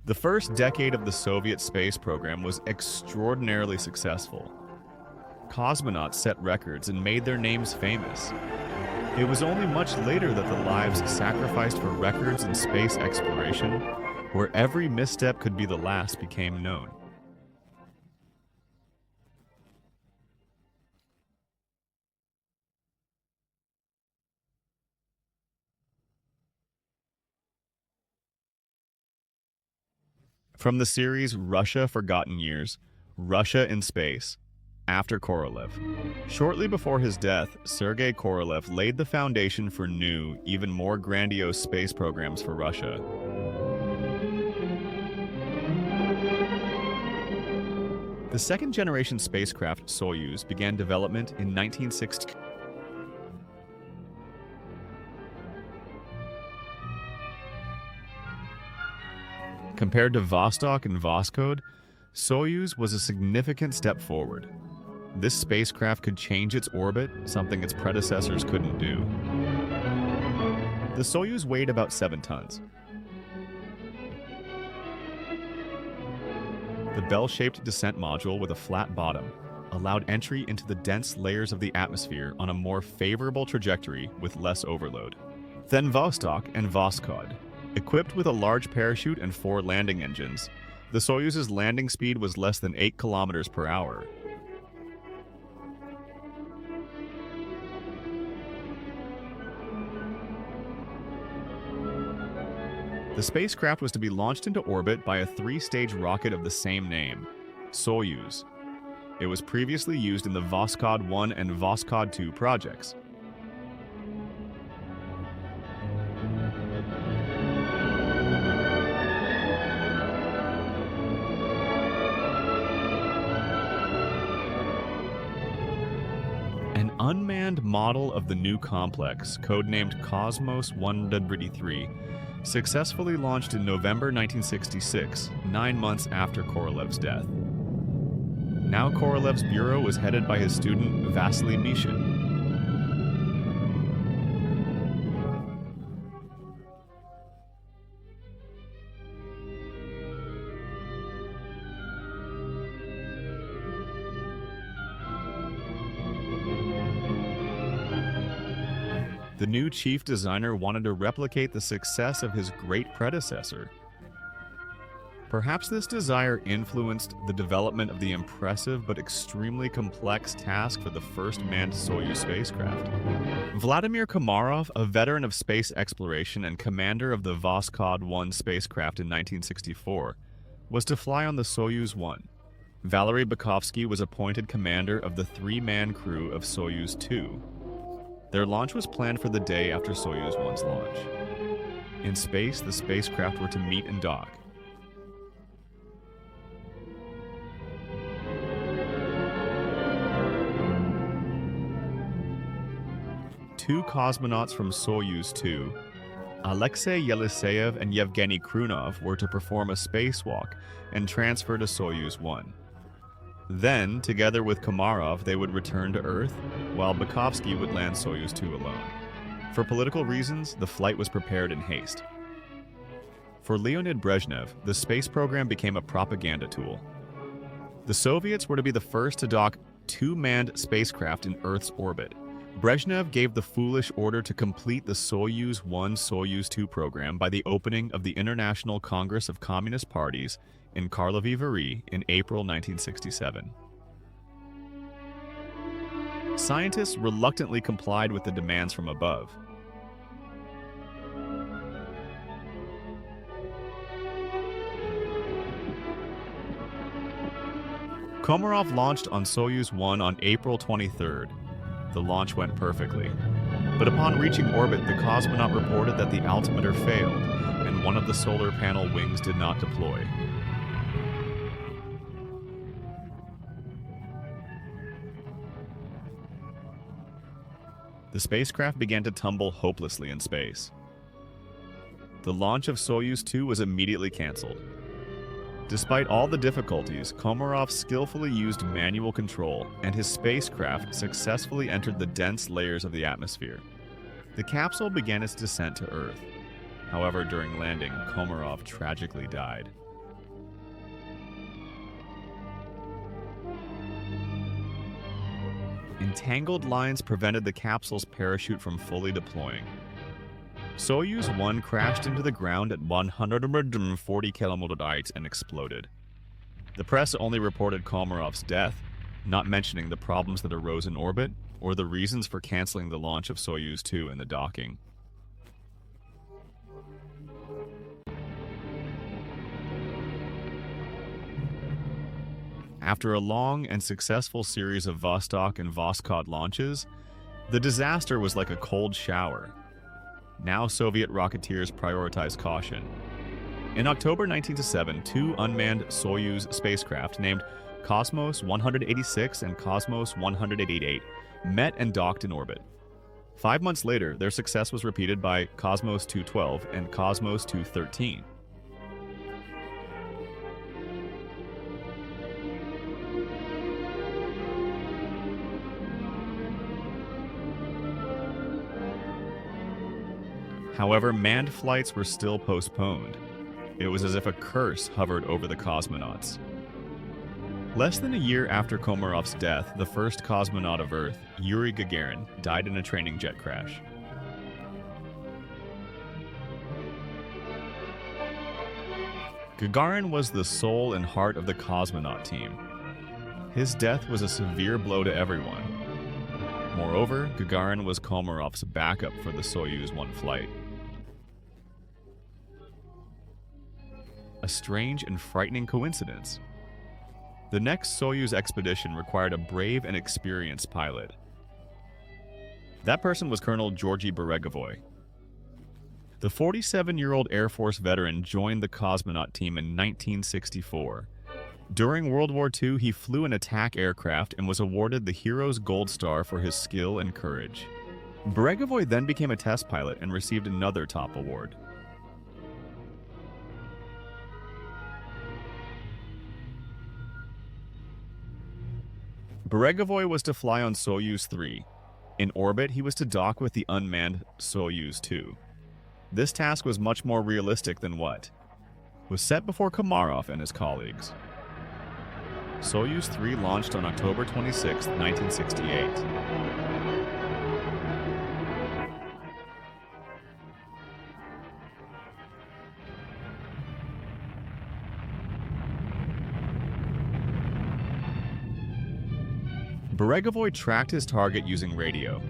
The first decade of the Soviet space program was extraordinarily successful. Cosmonauts set records and made their names famous. It was only much later that the lives sacrificed for records in space exploration, where every misstep could be the last, became known. From the series Russia Forgotten Years, Russia in Space, after Korolev. Shortly before his death, Sergei Korolev laid the foundation for new, even more grandiose space programs for Russia. The second-generation spacecraft Soyuz began development in 1960. Compared to Vostok and Voskhod, Soyuz was a significant step forward. This spacecraft could change its orbit, something its predecessors couldn't do. The Soyuz weighed about 7 tons. The bell-shaped descent module with a flat bottom allowed entry into the dense layers of the atmosphere on a more favorable trajectory with less overload. Then Vostok and Voskhod. Equipped with a large parachute and 4 landing engines, the Soyuz's landing speed was less than 8 kilometers per hour. The spacecraft was to be launched into orbit by a 3-stage rocket of the same name, Soyuz. It was previously used in the Voskhod 1 and Voskhod 2 projects. An unmanned model of the new complex, codenamed Cosmos 1W3, successfully launched in November 1966, 9 months after Korolev's death. Now Korolev's bureau was headed by his student Vasily Mishin. The new chief designer wanted to replicate the success of his great predecessor. Perhaps this desire influenced the development of the impressive but extremely complex task for the first manned Soyuz spacecraft. Vladimir Komarov, a veteran of space exploration and commander of the Voskhod 1 spacecraft in 1964, was to fly on the Soyuz 1. Valery Bukovsky was appointed commander of the 3-man crew of Soyuz 2. Their launch was planned for the day after Soyuz 1's launch. In space, the spacecraft were to meet and dock. Two cosmonauts from Soyuz 2, Alexei Yeliseyev and Yevgeny Krunov, were to perform a spacewalk and transfer to Soyuz 1. Then, together with Komarov, they would return to Earth, while Bukovsky would land Soyuz 2 alone. For political reasons, the flight was prepared in haste. For Leonid Brezhnev, the space program became a propaganda tool. The Soviets were to be the first to dock 2 manned spacecraft in Earth's orbit. Brezhnev gave the foolish order to complete the Soyuz 1 Soyuz 2 program by the opening of the International Congress of Communist Parties in Karlovy Vary in April 1967. Scientists reluctantly complied with the demands from above. Komarov launched on Soyuz 1 on April 23rd. The launch went perfectly. But upon reaching orbit, the cosmonaut reported that the altimeter failed, and one of the solar panel wings did not deploy. The spacecraft began to tumble hopelessly in space. The launch of Soyuz 2 was immediately canceled. Despite all the difficulties, Komarov skillfully used manual control, and his spacecraft successfully entered the dense layers of the atmosphere. The capsule began its descent to Earth. However, during landing, Komarov tragically died. entangled lines prevented the capsule's parachute from fully deploying. Soyuz-1 crashed into the ground at 140 km and exploded. The press only reported Komarov's death, not mentioning the problems that arose in orbit or the reasons for canceling the launch of Soyuz-2 and the docking. After a long and successful series of Vostok and Voskhod launches, the disaster was like a cold shower. Now Soviet rocketeers prioritized caution. In October 1907, two unmanned Soyuz spacecraft named Cosmos 186 and Cosmos 188 met and docked in orbit. 5 months later, their success was repeated by Cosmos 212 and Cosmos 213. However, manned flights were still postponed. It was as if a curse hovered over the cosmonauts. Less than a year after Komarov's death, the first cosmonaut of Earth, Yuri Gagarin, died in a training jet crash. Gagarin was the soul and heart of the cosmonaut team. His death was a severe blow to everyone. Moreover, Gagarin was Komarov's backup for the Soyuz-1 flight. A strange and frightening coincidence. The next Soyuz expedition required a brave and experienced pilot. That person was Colonel Georgy Beregovoy. The 47-year-old Air Force veteran joined the cosmonaut team in 1964. During World War II, he flew an attack aircraft and was awarded the Hero's Gold Star for his skill and courage. Beregovoy then became a test pilot and received another top award. Beregovoy was to fly on Soyuz-3. In orbit, he was to dock with the unmanned Soyuz-2. This task was much more realistic than what was set before Komarov and his colleagues. Soyuz-3 launched on October 26, 1968. Beregovoy tracked his target using radio.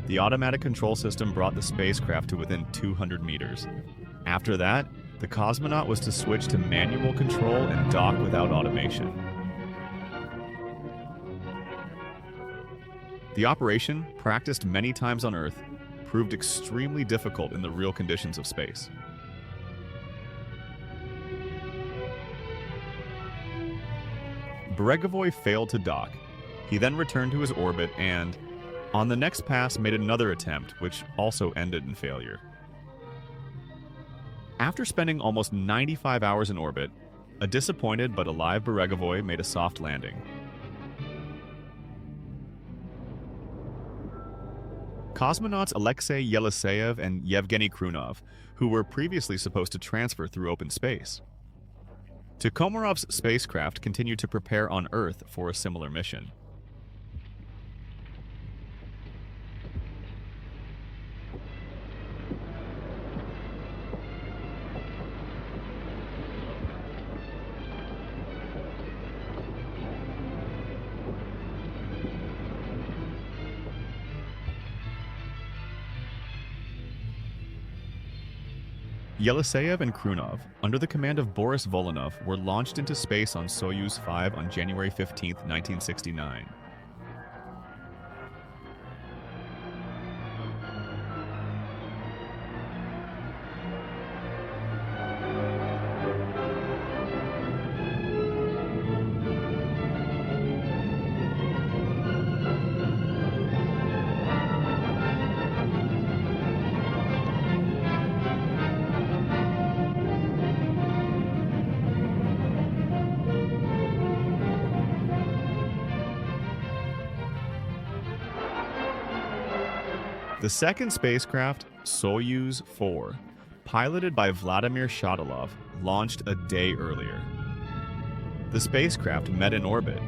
The automatic control system brought the spacecraft to within 200 meters. After that, the cosmonaut was to switch to manual control and dock without automation. The operation, practiced many times on Earth, proved extremely difficult in the real conditions of space. Beregovoy failed to dock. He then returned to his orbit and, on the next pass, made another attempt, which also ended in failure. After spending almost 95 hours in orbit, a disappointed but alive Beregovoy made a soft landing. Cosmonauts Alexei Yeliseyev and Yevgeny Krunov, who were previously supposed to transfer through open space. To Komarov's spacecraft continued to prepare on Earth for a similar mission. Yeliseyev and Krunov, under the command of Boris Volynov, were launched into space on Soyuz-5 on January 15, 1969. The second spacecraft, Soyuz-4, piloted by Vladimir Shatilov, launched a day earlier. The spacecraft met in orbit.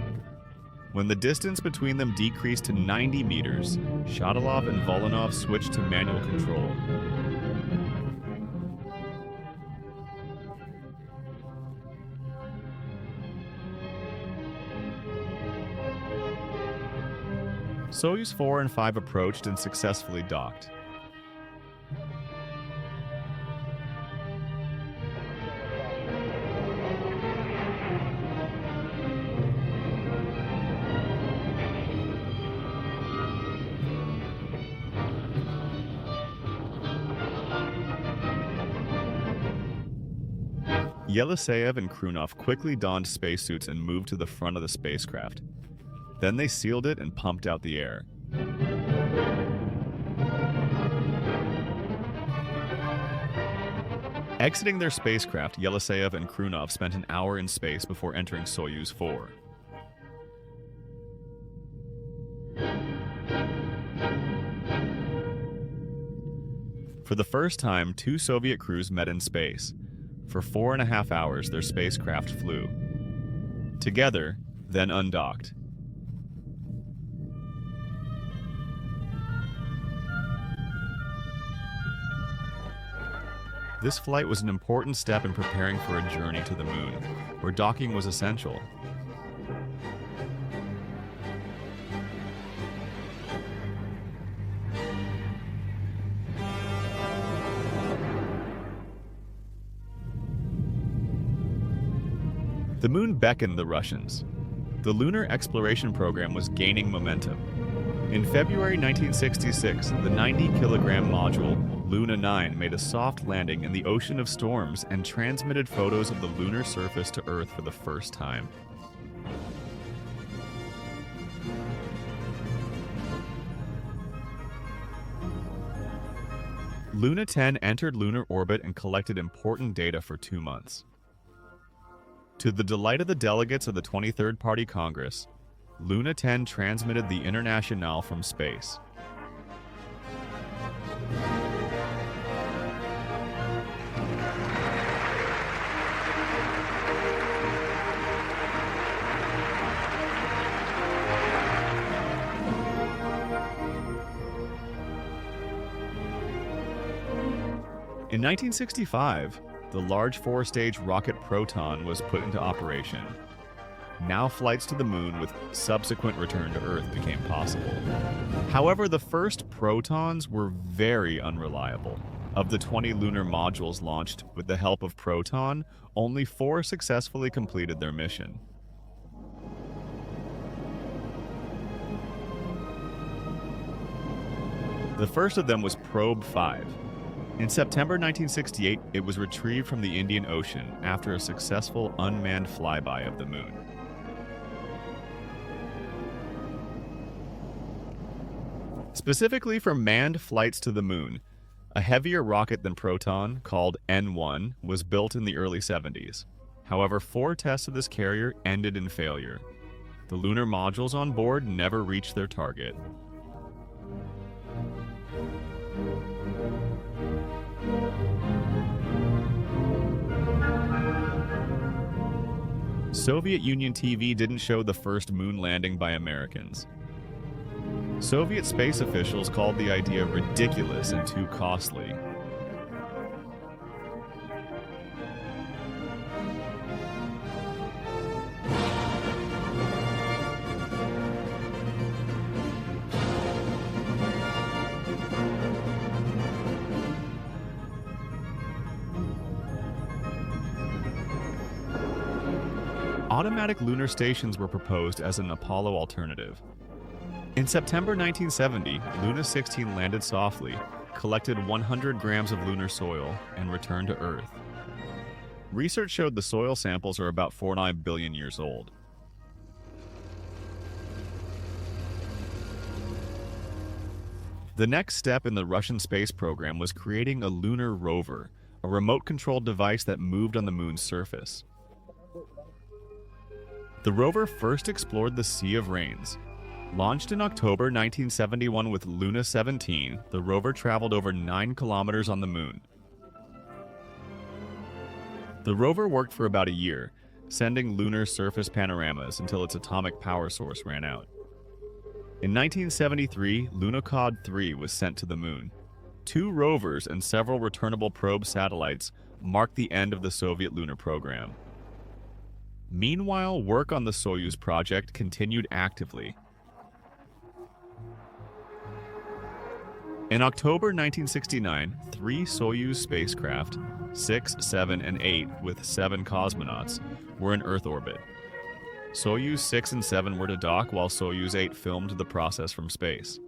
When the distance between them decreased to 90 meters, Shatilov and Volynov switched to manual control. Soyuz 4 and 5 approached and successfully docked. Yeliseyev and Krunov quickly donned spacesuits and moved to the front of the spacecraft. Then they sealed it and pumped out the air. Exiting their spacecraft, Yeliseyev and Krunov spent an hour in space before entering Soyuz 4. For the first time, two Soviet crews met in space. For 4.5 hours, their spacecraft flew. Together, then undocked. This flight was an important step in preparing for a journey to the moon, where docking was essential. The moon beckoned the Russians. The lunar exploration program was gaining momentum. In February 1966, the 90-kilogram module, Luna 9, made a soft landing in the Ocean of Storms and transmitted photos of the lunar surface to Earth for the first time. Luna 10 entered lunar orbit and collected important data for 2 months. To the delight of the delegates of the 23rd Party Congress, Luna 10 transmitted the Internationale from space. In 1965, the large 4-stage rocket Proton was put into operation. Now flights to the moon with subsequent return to Earth became possible. However, the first Protons were very unreliable. Of the 20 lunar modules launched with the help of Proton, only 4 successfully completed their mission. The first of them was Probe 5. In September 1968, it was retrieved from the Indian Ocean after a successful unmanned flyby of the moon. Specifically for manned flights to the moon, a heavier rocket than Proton, called N1, was built in the early 70s. However, 4 tests of this carrier ended in failure. The lunar modules on board never reached their target. Soviet Union TV didn't show the first moon landing by Americans. Soviet space officials called the idea ridiculous and too costly. Automatic lunar stations were proposed as an Apollo alternative. In September 1970, Luna 16 landed softly, collected 100 grams of lunar soil, and returned to Earth. Research showed the soil samples are about 49 billion years old. The next step in the Russian space program was creating a lunar rover, a remote-controlled device that moved on the moon's surface. The rover first explored the Sea of Rains. Launched in October 1971 with Luna 17, the rover traveled over 9 kilometers on the moon. The rover worked for about a year, sending lunar surface panoramas until its atomic power source ran out. In 1973, Lunokhod 3 was sent to the Moon. 2 rovers and several returnable probe satellites marked the end of the Soviet lunar program. Meanwhile, work on the Soyuz project continued actively. In October 1969, 3 Soyuz spacecraft, 6, 7, and 8, with 7 cosmonauts, were in Earth orbit. Soyuz 6 and 7 were to dock while Soyuz 8 filmed the process from space.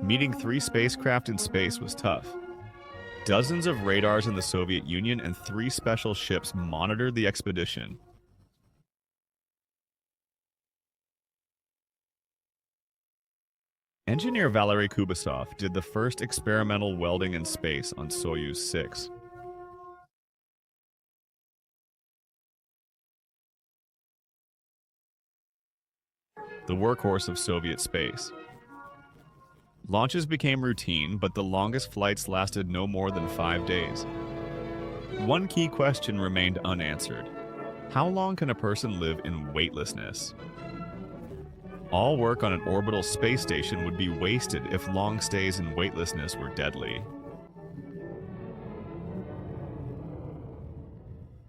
Meeting 3 spacecraft in space was tough. Dozens of radars in the Soviet Union and 3 special ships monitored the expedition. Engineer Valery Kubasov did the first experimental welding in space on Soyuz 6. The workhorse of Soviet space. Launches became routine, but the longest flights lasted no more than 5 days. One key question remained unanswered. How long can a person live in weightlessness? All work on an orbital space station would be wasted if long stays in weightlessness were deadly.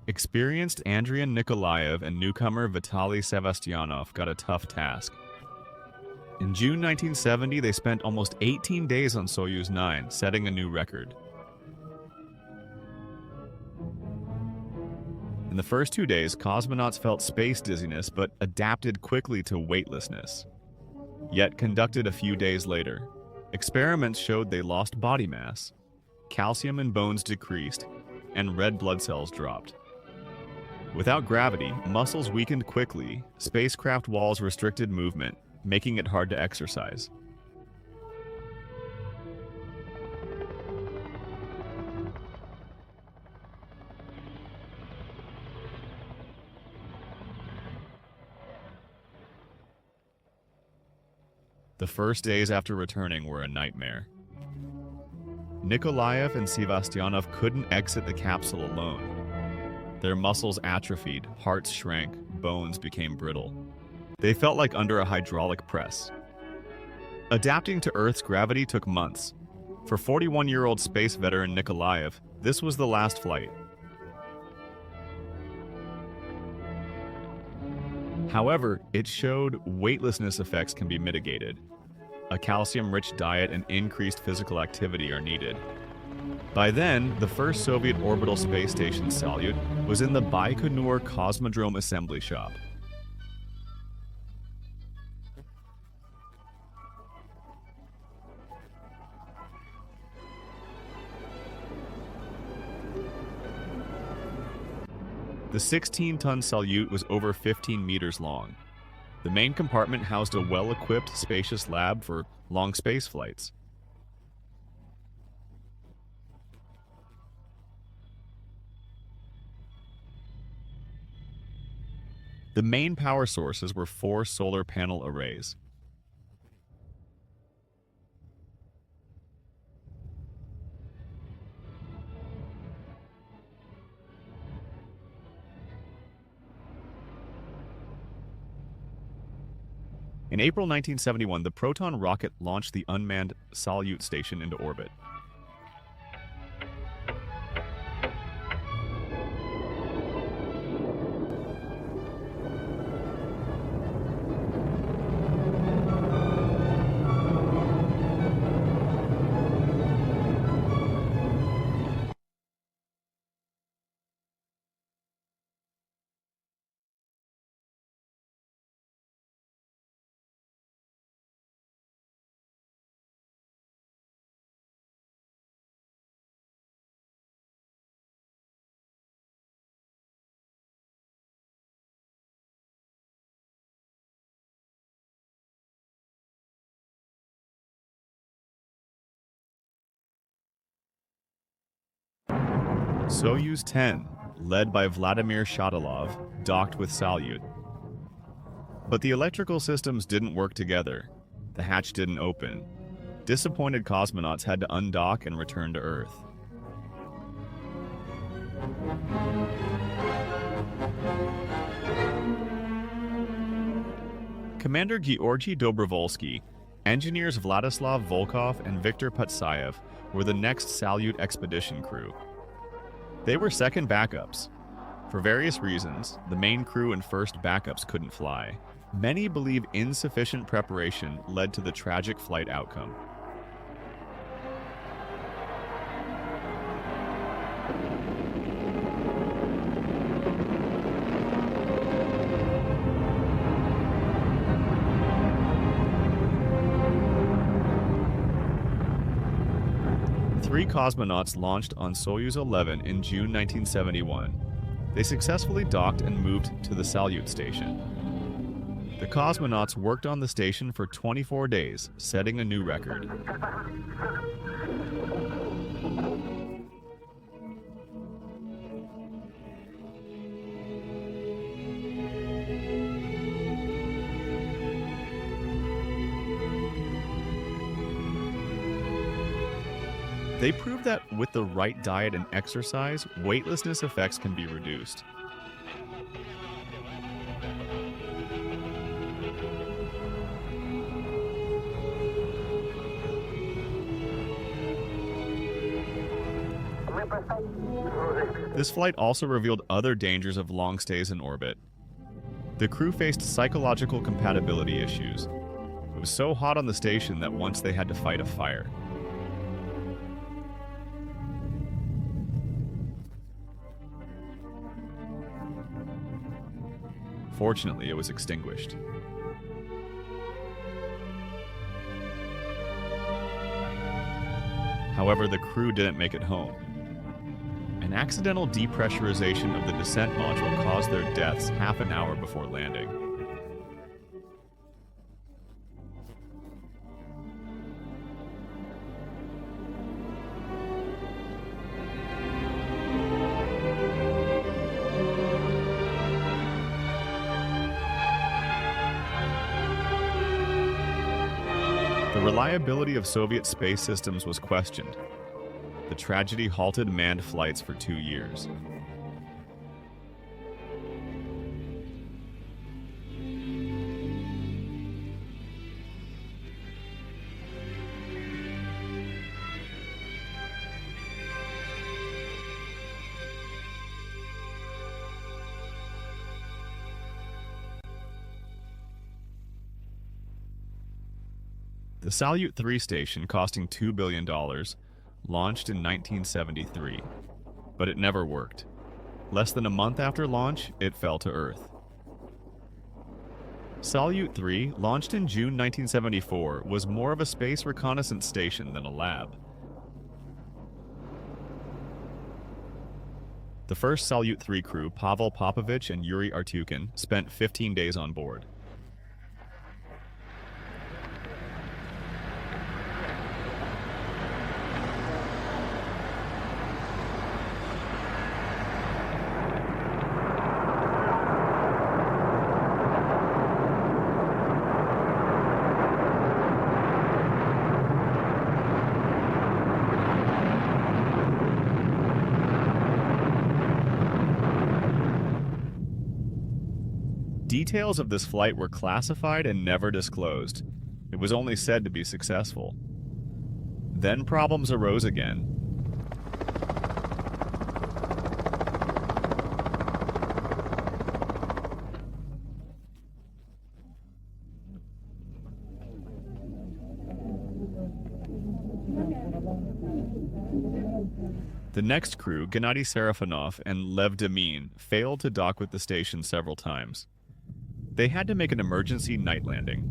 Experienced Andrei Nikolaev and newcomer Vitaly Sevastyanov got a tough task. In June 1970, they spent almost 18 days on Soyuz 9, setting a new record. In the first 2 days, cosmonauts felt space dizziness but adapted quickly to weightlessness. Yet conducted a few days later, experiments showed they lost body mass, calcium in bones decreased, and red blood cells dropped. Without gravity, muscles weakened quickly, spacecraft walls restricted movement, making it hard to exercise. The first days after returning were a nightmare. Nikolaev and Sevastyanov couldn't exit the capsule alone. Their muscles atrophied, hearts shrank, bones became brittle. They felt like under a hydraulic press. Adapting to Earth's gravity took months. For 41-year-old space veteran Nikolaev, this was the last flight. However, it showed weightlessness effects can be mitigated. A calcium-rich diet and increased physical activity are needed. By then, the first Soviet orbital space station, Salyut, was in the Baikonur Cosmodrome assembly shop. The 16-ton Salyut was over 15 meters long. The main compartment housed a well-equipped, spacious lab for long space flights. The main power sources were 4 solar panel arrays. In April 1971, the Proton rocket launched the unmanned Salyut station into orbit. Soyuz 10 led by Vladimir Shatilov, docked with Salyut. But the electrical systems didn't work together. The hatch didn't open. Disappointed cosmonauts had to undock and return to Earth. Commander Georgy Dobrovolsky, engineers Vladislav Volkov and Viktor Patsayev were the next Salyut expedition crew. They were second backups. For various reasons, the main crew and first backups couldn't fly. Many believe insufficient preparation led to the tragic flight outcome. Three cosmonauts launched on Soyuz-11 in June 1971. They successfully docked and moved to the Salyut station. The cosmonauts worked on the station for 24 days, setting a new record. They proved that with the right diet and exercise, weightlessness effects can be reduced. This flight also revealed other dangers of long stays in orbit. The crew faced psychological compatibility issues. It was so hot on the station that once they had to fight a fire. Fortunately, it was extinguished. However, the crew didn't make it home. An accidental depressurization of the descent module caused their deaths half an hour before landing. The reliability of Soviet space systems was questioned. The tragedy halted manned flights for 2 years. The Salyut 3 station, costing $2 billion, launched in 1973, but it never worked. Less than a month after launch, it fell to Earth. Salyut 3, launched in June 1974, was more of a space reconnaissance station than a lab. The first Salyut 3 crew, Pavel Popovich and Yuri Artyukhin, spent 15 days on board. Details of this flight were classified and never disclosed. It was only said to be successful. Then problems arose again. The next crew, Gennady Serafinov and Lev Demine, failed to dock with the station several times. They had to make an emergency night landing.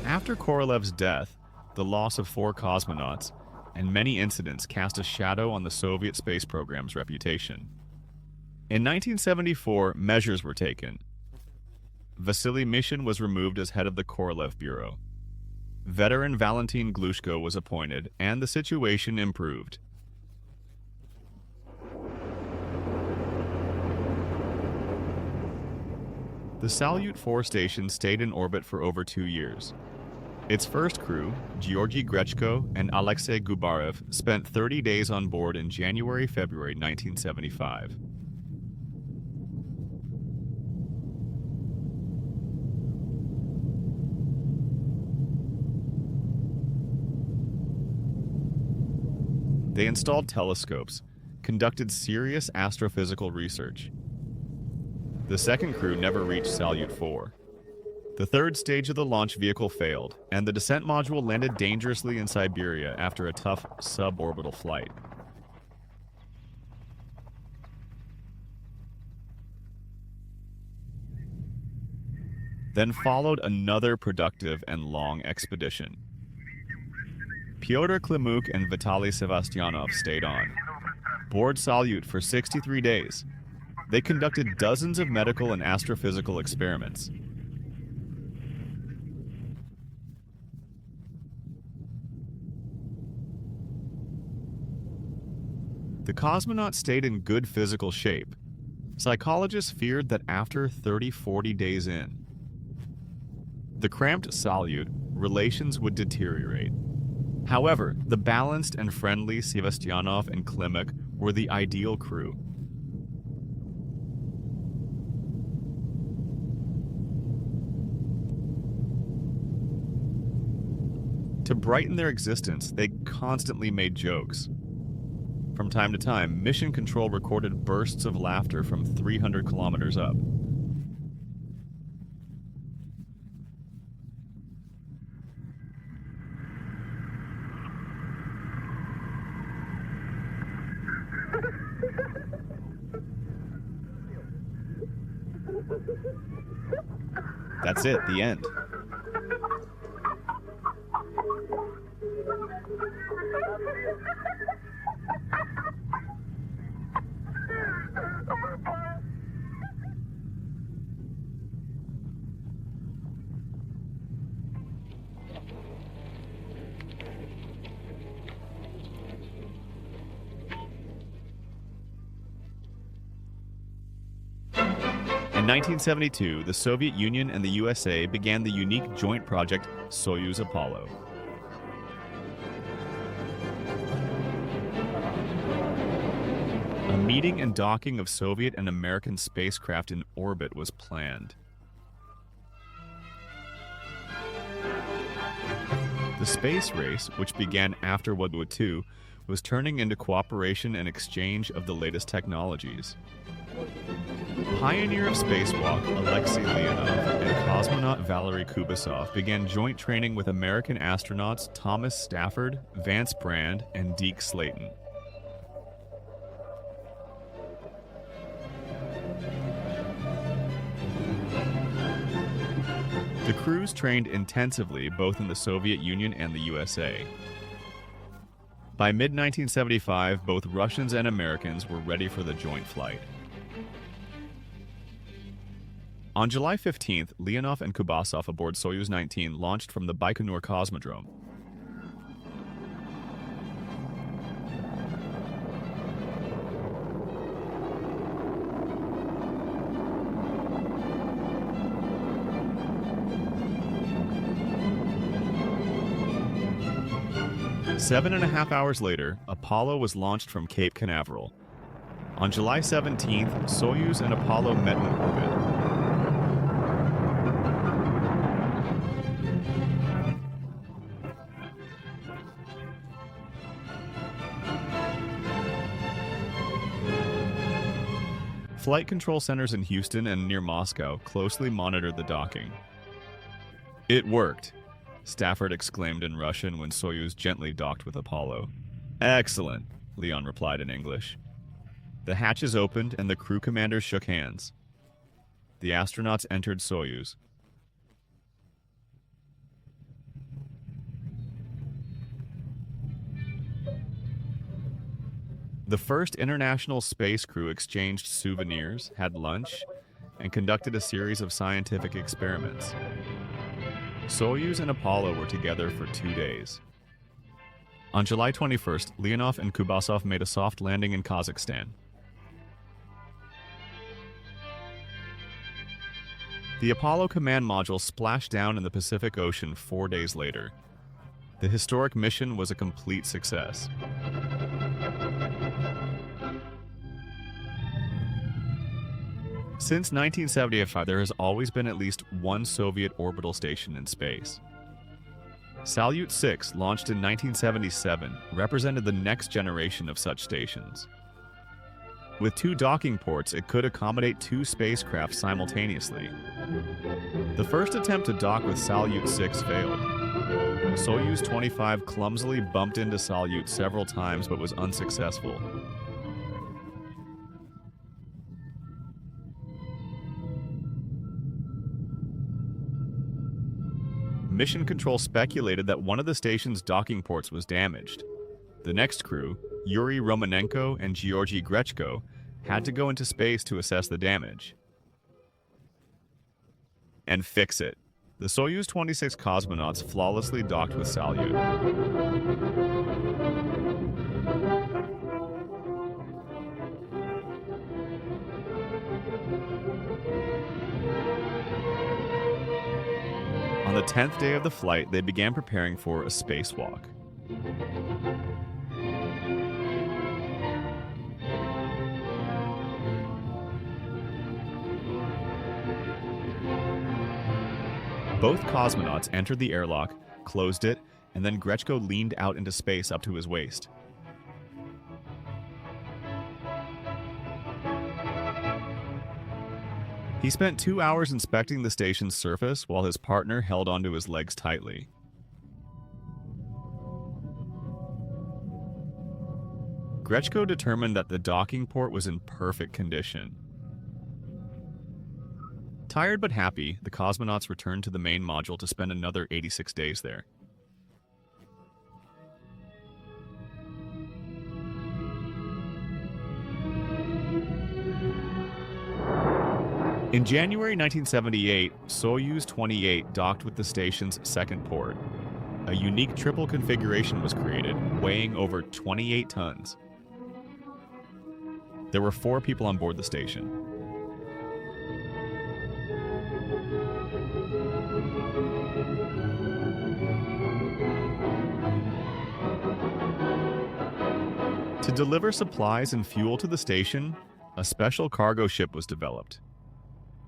After Korolev's death, the loss of 4 cosmonauts, and many incidents cast a shadow on the Soviet space program's reputation. In 1974, measures were taken. Vasily Mishin was removed as head of the Korolev Bureau. Veteran Valentin Glushko was appointed, and the situation improved. The Salyut 4 station stayed in orbit for over 2 years. Its first crew, Georgy Grechko and Alexei Gubarev, spent 30 days on board in January-February 1975. They installed telescopes, conducted serious astrophysical research. The second crew never reached Salyut 4. The third stage of the launch vehicle failed, and the descent module landed dangerously in Siberia after a tough suborbital flight. Then followed another productive and long expedition. Pyotr Klimuk and Vitaly Sevastyanov stayed on board Salyut for 63 days. They conducted dozens of medical and astrophysical experiments. The cosmonauts stayed in good physical shape. Psychologists feared that after 30-40 days in, the cramped Salyut, relations would deteriorate. However, the balanced and friendly Sevastyanov and Klimuk were the ideal crew. To brighten their existence, they constantly made jokes. From time to time, Mission Control recorded bursts of laughter from 300 kilometers up. That's it, the end. In 1972, the Soviet Union and the USA began the unique joint project Soyuz-Apollo. A meeting and docking of Soviet and American spacecraft in orbit was planned. The space race, which began after World War II, was turning into cooperation and exchange of the latest technologies. Pioneer of spacewalk Alexei Leonov and cosmonaut Valery Kubasov began joint training with American astronauts Thomas Stafford, Vance Brand, and Deke Slayton. The crews trained intensively both in the Soviet Union and the USA. By mid-1975, both Russians and Americans were ready for the joint flight. On July 15th, Leonov and Kubasov aboard Soyuz-19 launched from the Baikonur Cosmodrome. Seven and a half hours later, Apollo was launched from Cape Canaveral. On July 17th, Soyuz and Apollo met in orbit. Flight control centers in Houston and near Moscow closely monitored the docking. "It worked," Stafford exclaimed in Russian when Soyuz gently docked with Apollo. "Excellent," Leon replied in English. The hatches opened and the crew commanders shook hands. The astronauts entered Soyuz. The first international space crew exchanged souvenirs, had lunch, and conducted a series of scientific experiments. Soyuz and Apollo were together for 2 days. On July 21st, Leonov and Kubasov made a soft landing in Kazakhstan. The Apollo command module splashed down in the Pacific Ocean 4 days later. The historic mission was a complete success. Since 1975, there has always been at least one Soviet orbital station in space. Salyut 6, launched in 1977, represented the next generation of such stations. With 2 docking ports, it could accommodate 2 spacecraft simultaneously. The first attempt to dock with Salyut 6 failed. Soyuz-25 clumsily bumped into Salyut several times but was unsuccessful. Mission Control speculated that one of the station's docking ports was damaged. The next crew, Yuri Romanenko and Georgy Grechko, had to go into space to assess the damage and fix it. The Soyuz-26 cosmonauts flawlessly docked with Salyut. On the 10th day of the flight, they began preparing for a spacewalk. Both cosmonauts entered the airlock, closed it, and then Grechko leaned out into space up to his waist. He spent 2 hours inspecting the station's surface while his partner held onto his legs tightly. Grechko determined that the docking port was in perfect condition. Tired but happy, the cosmonauts returned to the main module to spend another 86 days there. In January 1978, Soyuz-28 docked with the station's second port. A unique triple configuration was created, weighing over 28 tons. There were 4 people on board the station. To deliver supplies and fuel to the station, a special cargo ship was developed.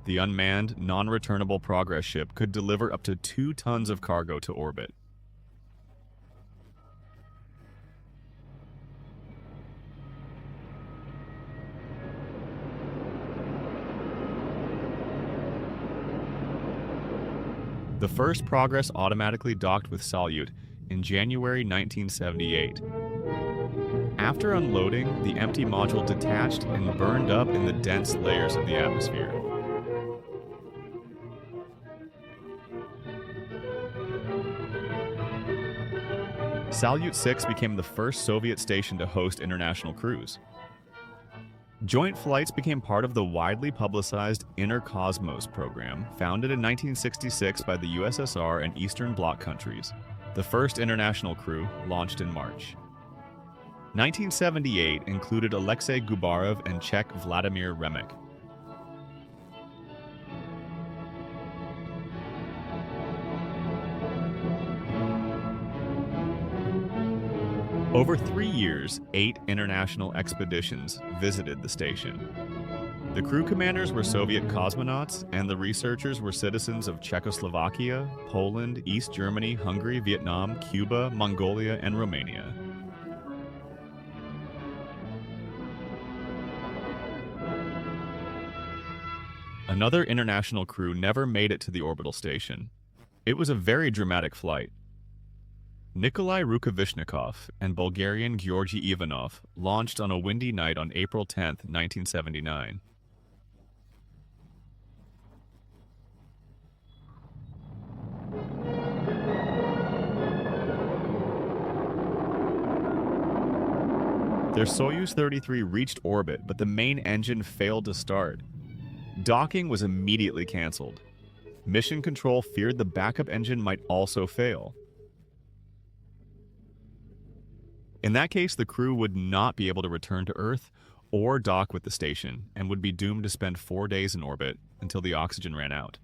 The unmanned, non-returnable Progress ship could deliver up to 2 tons of cargo to orbit. The first Progress automatically docked with Salyut in January 1978. After unloading, the empty module detached and burned up in the dense layers of the atmosphere. Salyut 6 became the first Soviet station to host international crews. Joint flights became part of the widely publicized Inner Cosmos program, founded in 1966 by the USSR and Eastern Bloc countries. The first international crew launched in March. 1978 included Alexei Gubarev and Czech Vladimir Remek. Over 3 years, 8 international expeditions visited the station. The crew commanders were Soviet cosmonauts, and the researchers were citizens of Czechoslovakia, Poland, East Germany, Hungary, Vietnam, Cuba, Mongolia, and Romania. Another international crew never made it to the orbital station. It was a very dramatic flight. Nikolai Rukavishnikov and Bulgarian Georgy Ivanov launched on a windy night on April 10, 1979. Their Soyuz-33 reached orbit, but the main engine failed to start. Docking was immediately canceled. Mission Control feared the backup engine might also fail. In that case, the crew would not be able to return to Earth or dock with the station and would be doomed to spend 4 days in orbit until the oxygen ran out.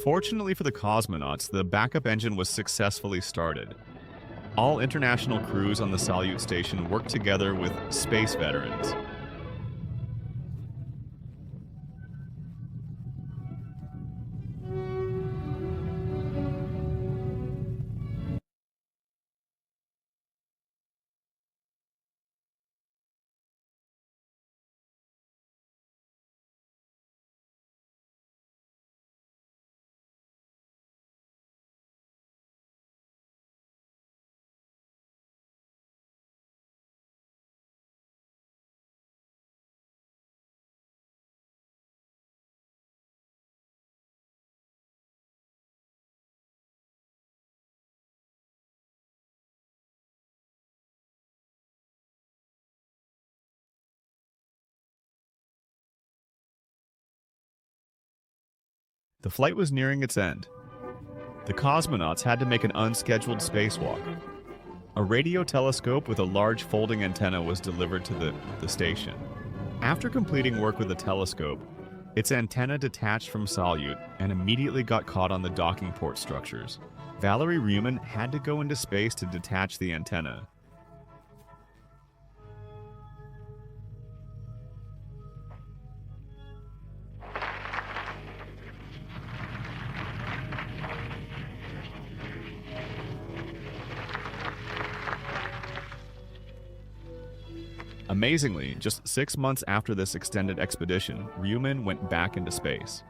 Fortunately for the cosmonauts, the backup engine was successfully started. All international crews on the Salyut station worked together with space veterans. The flight was nearing its end. The cosmonauts had to make an unscheduled spacewalk. A radio telescope with a large folding antenna was delivered to the station. After completing work with the telescope, its antenna detached from Salyut and immediately got caught on the docking port structures. Valery Ryumin had to go into space to detach the antenna. Amazingly, just 6 months after this extended expedition, Ryumin went back into space.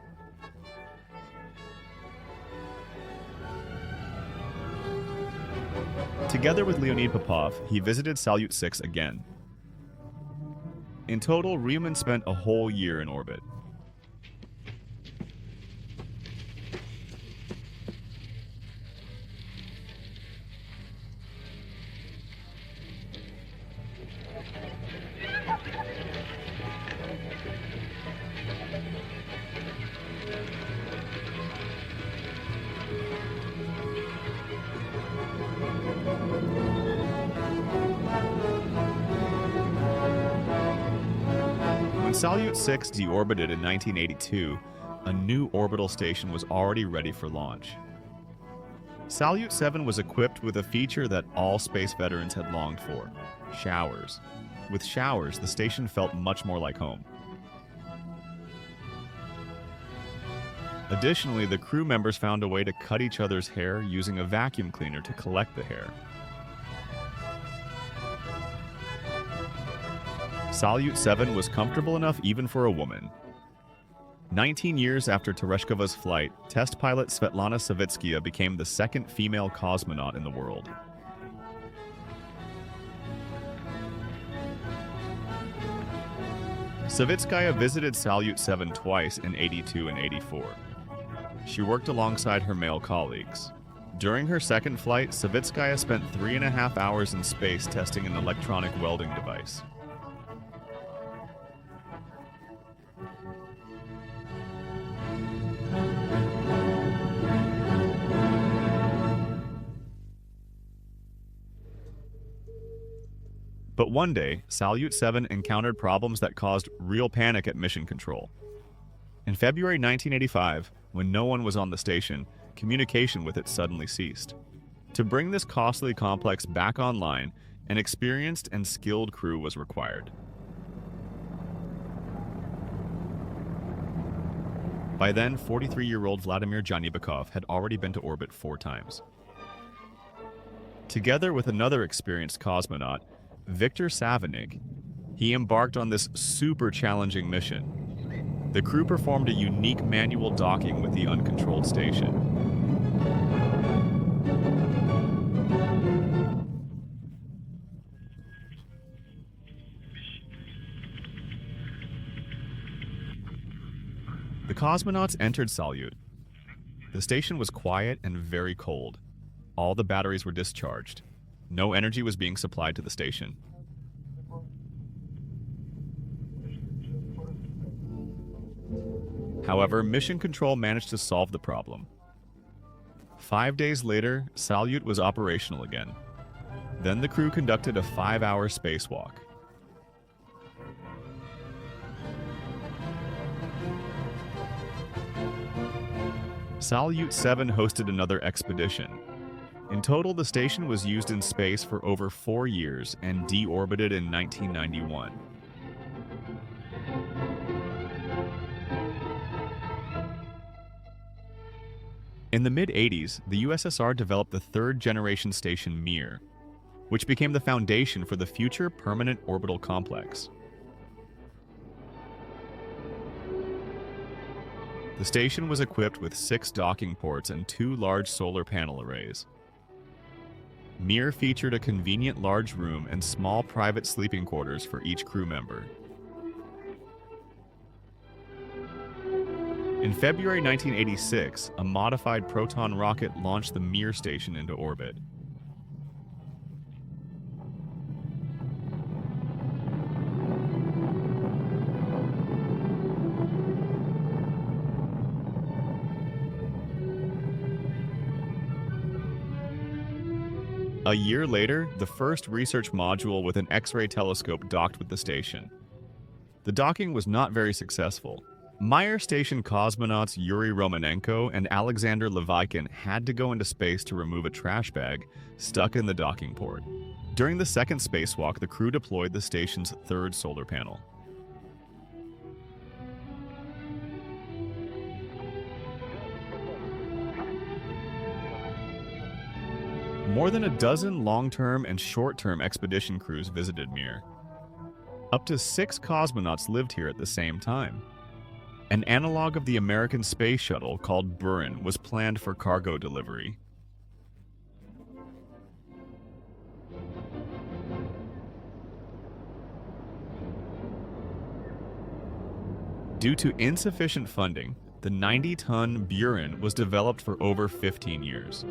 Together with Leonid Popov, he visited Salyut 6 again. In total, Ryumin spent a whole year in orbit. When Salyut 6 deorbited in 1982, a new orbital station was already ready for launch. Salyut 7 was equipped with a feature that all space veterans had longed for: showers. With showers, the station felt much more like home. Additionally, the crew members found a way to cut each other's hair using a vacuum cleaner to collect the hair. Salyut 7 was comfortable enough even for a woman. 19 years after Tereshkova's flight, test pilot Svetlana Savitskaya became the second female cosmonaut in the world. Savitskaya visited Salyut 7 twice in 82 and 84. She worked alongside her male colleagues. During her second flight, Savitskaya spent 3.5 hours in space testing an electronic welding device. But one day, Salyut 7 encountered problems that caused real panic at Mission Control. In February 1985, when no one was on the station, communication with it suddenly ceased. To bring this costly complex back online, an experienced and skilled crew was required. By then, 43-year-old Vladimir Janibekov had already been to orbit 4 times. Together with another experienced cosmonaut, Viktor Savinig, he embarked on this super challenging mission. The crew performed a unique manual docking with the uncontrolled station. The cosmonauts entered Salyut. The station was quiet and very cold. All the batteries were discharged. No energy was being supplied to the station. However, Mission Control managed to solve the problem. 5 days later, Salyut was operational again. Then the crew conducted a 5-hour spacewalk. Salyut 7 hosted another expedition. In total, the station was used in space for over 4 years and deorbited in 1991. In the mid-80s, the USSR developed the third-generation station Mir, which became the foundation for the future permanent orbital complex. The station was equipped with 6 docking ports and 2 large solar panel arrays. Mir featured a convenient large room and small private sleeping quarters for each crew member. In February 1986, a modified Proton rocket launched the Mir station into orbit. A year later, the first research module with an X-ray telescope docked with the station. The docking was not very successful. Mir station cosmonauts Yuri Romanenko and Alexander Levikin had to go into space to remove a trash bag stuck in the docking port. During the second spacewalk, the crew deployed the station's third solar panel. More than a dozen long-term and short-term expedition crews visited Mir. Up to 6 cosmonauts lived here at the same time. An analog of the American space shuttle called Buran was planned for cargo delivery. Due to insufficient funding, the 90-ton Buran was developed for over 15 years.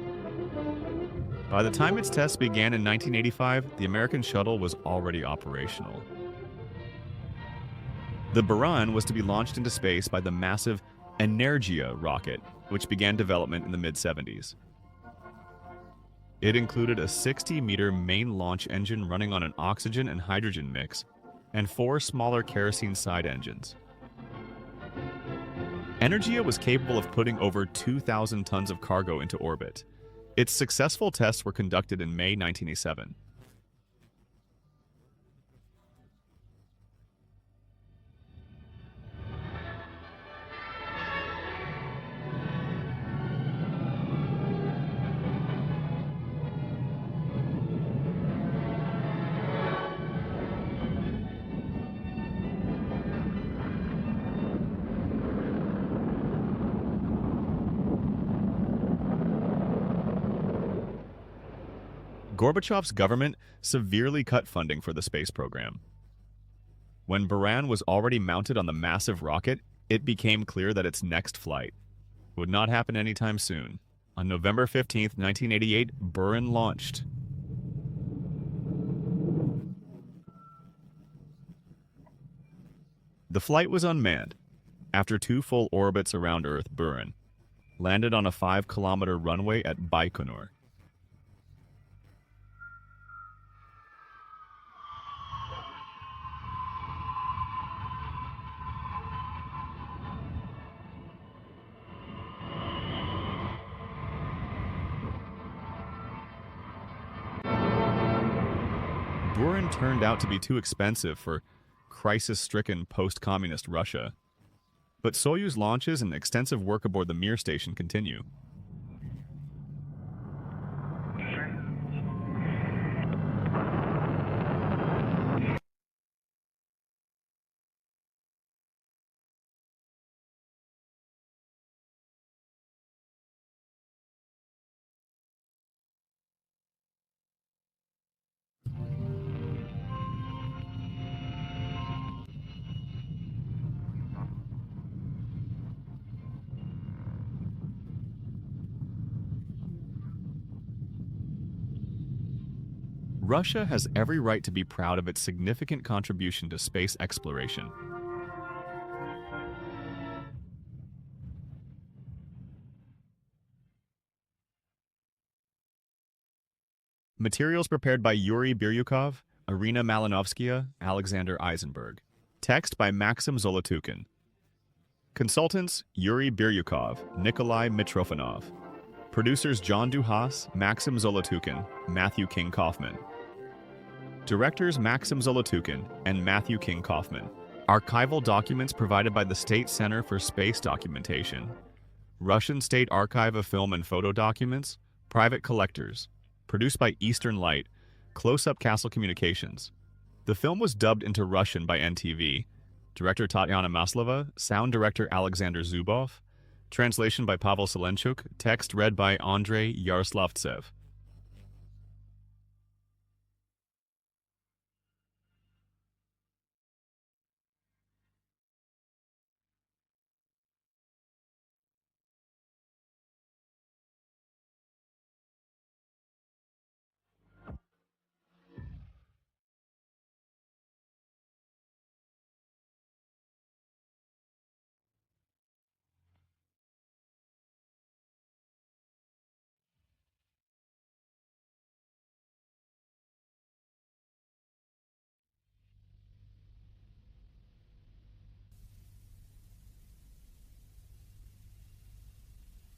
By the time its tests began in 1985, the American shuttle was already operational. The Buran was to be launched into space by the massive 𝑻𝒉𝒆 rocket, which began development in the mid-70s. It included a 60-meter main launch engine running on an oxygen and hydrogen mix, and 4 smaller kerosene side engines. 𝑻𝒉𝒆 was capable of putting over 2,000 tons of cargo into orbit. Its successful tests were conducted in May 1987. Gorbachev's government severely cut funding for the space program. When Buran was already mounted on the massive rocket, it became clear that its next flight would not happen anytime soon. On November 15, 1988, Buran launched. The flight was unmanned. After 2 full orbits around Earth, Buran landed on a 5-kilometer runway at Baikonur. Buran turned out to be too expensive for crisis-stricken post-communist Russia. But Soyuz launches and extensive work aboard the Mir station continue. Russia has every right to be proud of its significant contribution to space exploration. Materials prepared by 𝑻𝒉𝒆 Irina Malinovskaya, Alexander Eisenberg. Text by Maxim Zolotukhin. Consultants 𝑻𝒉𝒆 Nikolai Mitrofanov. Producers John Duhas, Maxim Zolotukhin, Matthew King Kaufman. Directors Maxim Zolotukhin and Matthew King Kaufman. Archival documents provided by the State Center for Space Documentation. Russian State Archive of Film and Photo Documents. Private collectors. Produced by Eastern Light. Close-Up Castle Communications. The film was dubbed into Russian by NTV. Director Tatiana Maslova. Sound director Alexander Zubov. Translation by Pavel Selenchuk. Text read by Andrei Yaroslavtsev.